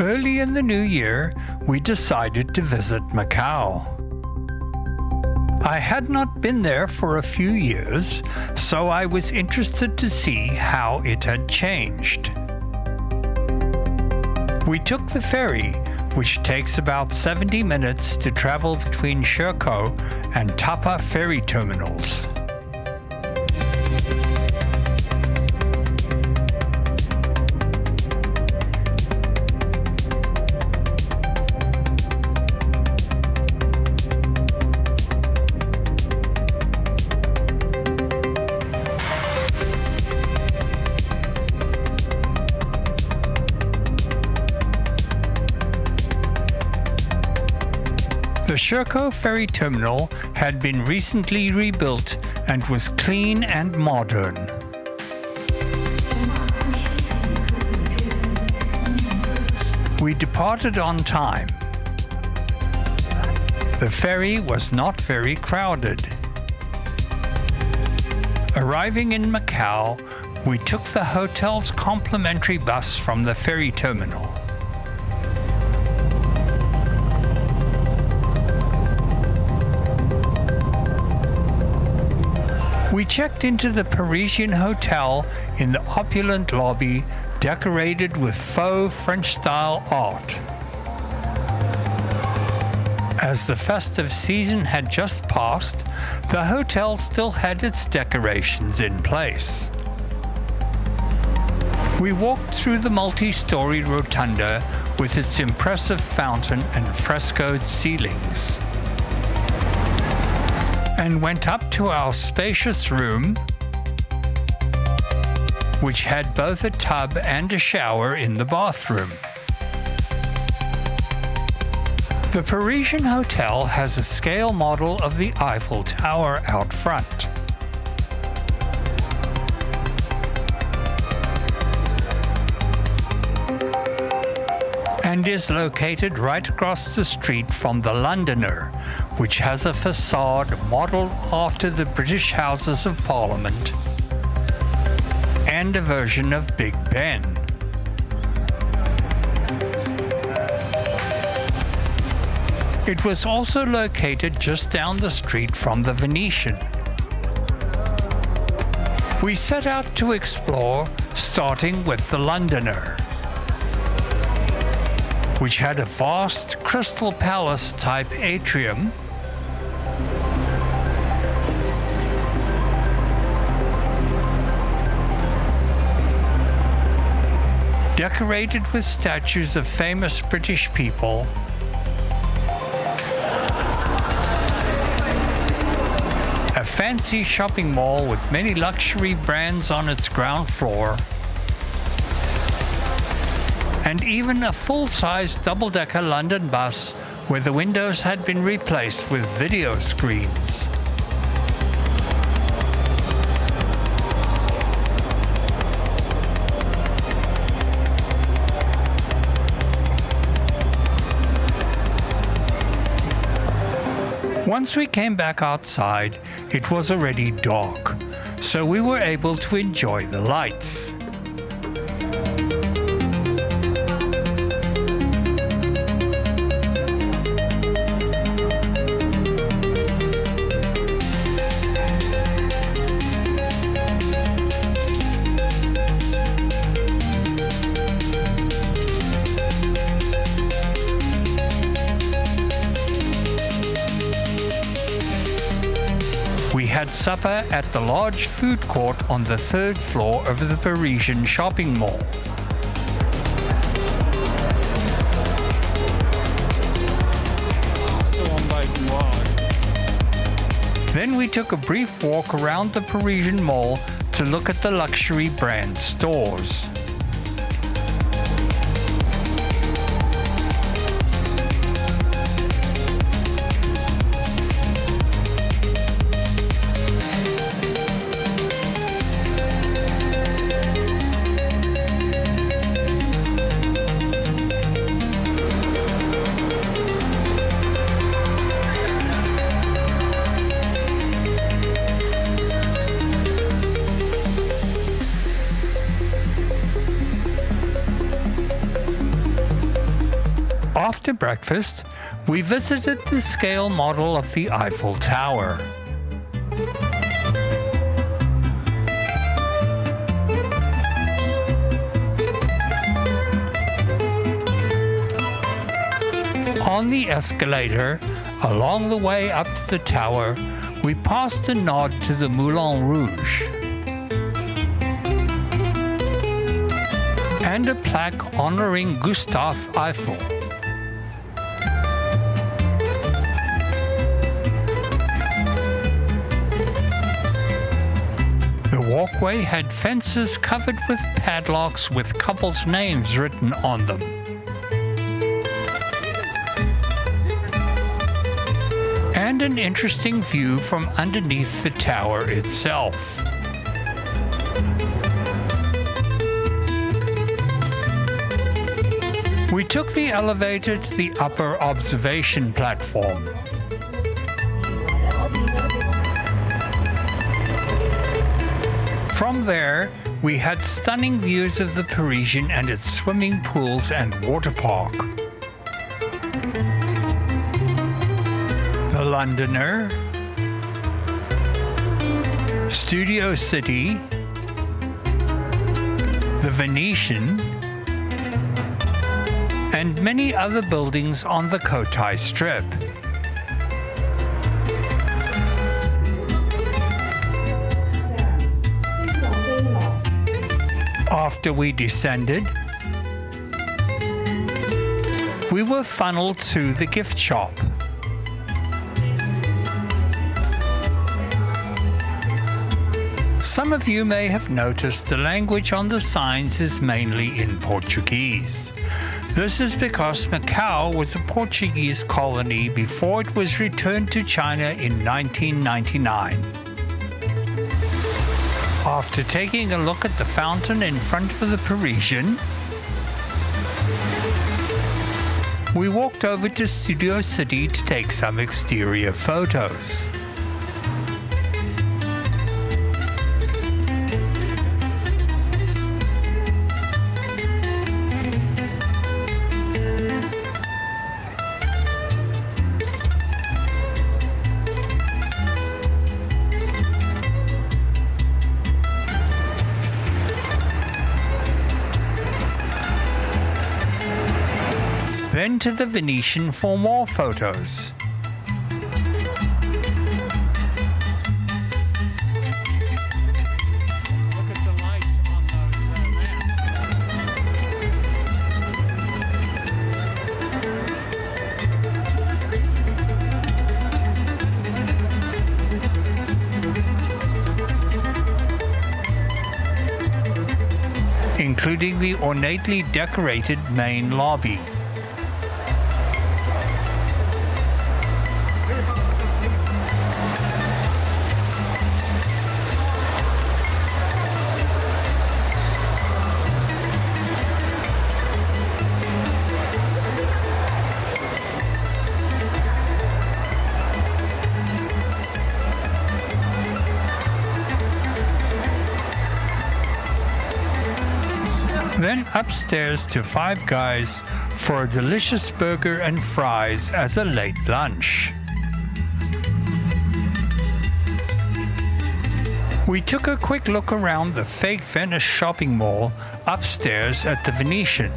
Early in the new year, we decided to visit Macau. I had not been there for a few years, so I was interested to see how it had changed. We took the ferry, which takes about 70 minutes to travel between Shekou and Tapa ferry terminals. The Shekou ferry terminal had been recently rebuilt and was clean and modern. We departed on time. The ferry was not very crowded. Arriving in Macau, we took the hotel's complimentary bus from the ferry terminal. We checked into the Parisian Hotel in the opulent lobby decorated with faux French-style art. As the festive season had just passed, the hotel still had its decorations in place. We walked through the multi-story Rotunda with its impressive fountain and frescoed ceilings, and went up to our spacious room, which had both a tub and a shower in the bathroom. The Parisian Hotel has a scale model of the Eiffel Tower out front. And is located right across the street from the Londoner, which has a façade modelled after the British Houses of Parliament and a version of Big Ben. It was also located just down the street from the Venetian. We set out to explore, starting with the Londoner, which had a vast Crystal Palace-type atrium, decorated with statues of famous British people, a fancy shopping mall with many luxury brands on its ground floor, and even a full-size double-decker London bus where the windows had been replaced with video screens. Once we came back outside, it was already dark, so we were able to enjoy the lights. We had supper at the large food court on the third floor of the Parisian shopping mall. Then we took a brief walk around the Parisian mall to look at the luxury brand stores. After breakfast, we visited the scale model of the Eiffel Tower. On the escalator, along the way up to the tower, we passed a nod to the Moulin Rouge and a plaque honoring Gustave Eiffel. The walkway had fences covered with padlocks with couples' names written on them. And an interesting view from underneath the tower itself. We took the elevator to the upper observation platform. From there, we had stunning views of the Parisian and its swimming pools and water park. The Londoner, Studio City, the Venetian, and many other buildings on the Cotai Strip. After we descended, we were funneled to the gift shop. Some of you may have noticed the language on the signs is mainly in Portuguese. This is because Macau was a Portuguese colony before it was returned to China in 1999. After taking a look at the fountain in front of the Parisian, we walked over to Studio City to take some exterior photos. Then to the Venetian for more photos. Look at the lights on those lamps. Including the ornately decorated main lobby. Then upstairs to Five Guys for a delicious burger and fries as a late lunch. We took a quick look around the fake Venice shopping mall upstairs at the Venetian.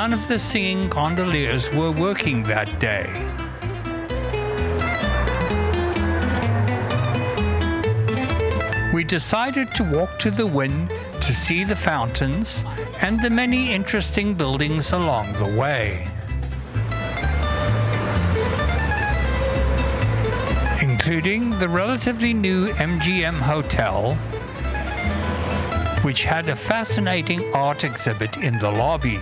None of the singing gondoliers were working that day. We decided to walk to the Wynn to see the fountains and the many interesting buildings along the way, including the relatively new MGM Hotel, which had a fascinating art exhibit in the lobby.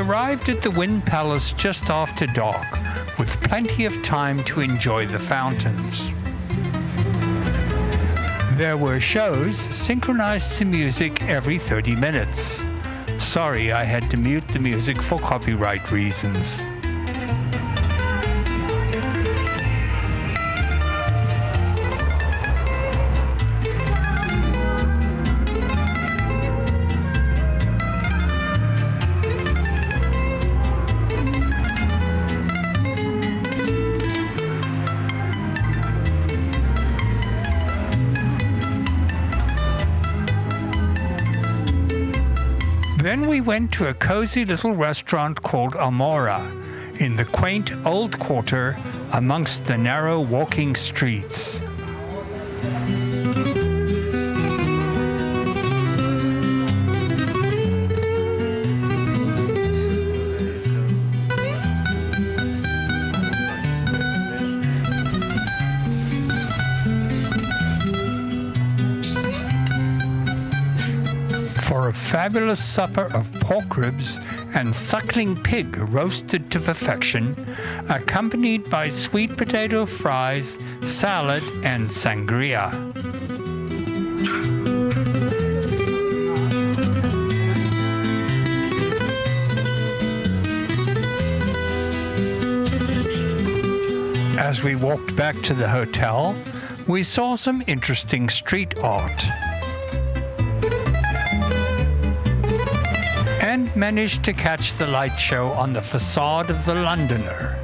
We arrived at the Wind Palace just after dark, with plenty of time to enjoy the fountains. There were shows synchronized to music every 30 minutes. Sorry, I had to mute the music for copyright reasons. Then we went to a cozy little restaurant called Amora, in the quaint old quarter amongst the narrow walking streets. For a fabulous supper of pork ribs and suckling pig roasted to perfection, accompanied by sweet potato fries, salad, and sangria. As we walked back to the hotel, we saw some interesting street art. And managed to catch the light show on the façade of the Londoner.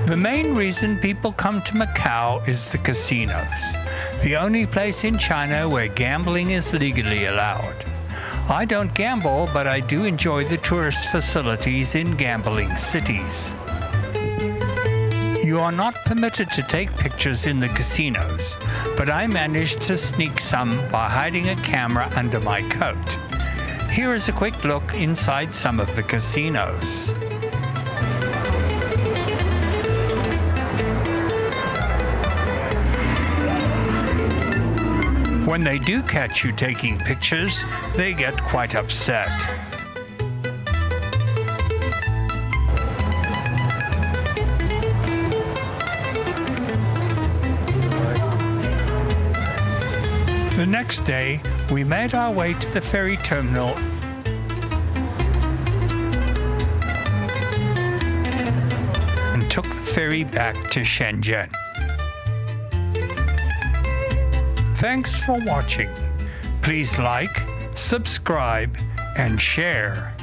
The main reason people come to Macau is the casinos. The only place in China where gambling is legally allowed. I don't gamble, but I do enjoy the tourist facilities in gambling cities. You are not permitted to take pictures in the casinos, but I managed to sneak some by hiding a camera under my coat. Here is a quick look inside some of the casinos. When they do catch you taking pictures, they get quite upset. The next day, we made our way to the ferry terminal and took the ferry back to Shenzhen. Thanks for watching. Please like, subscribe, and share.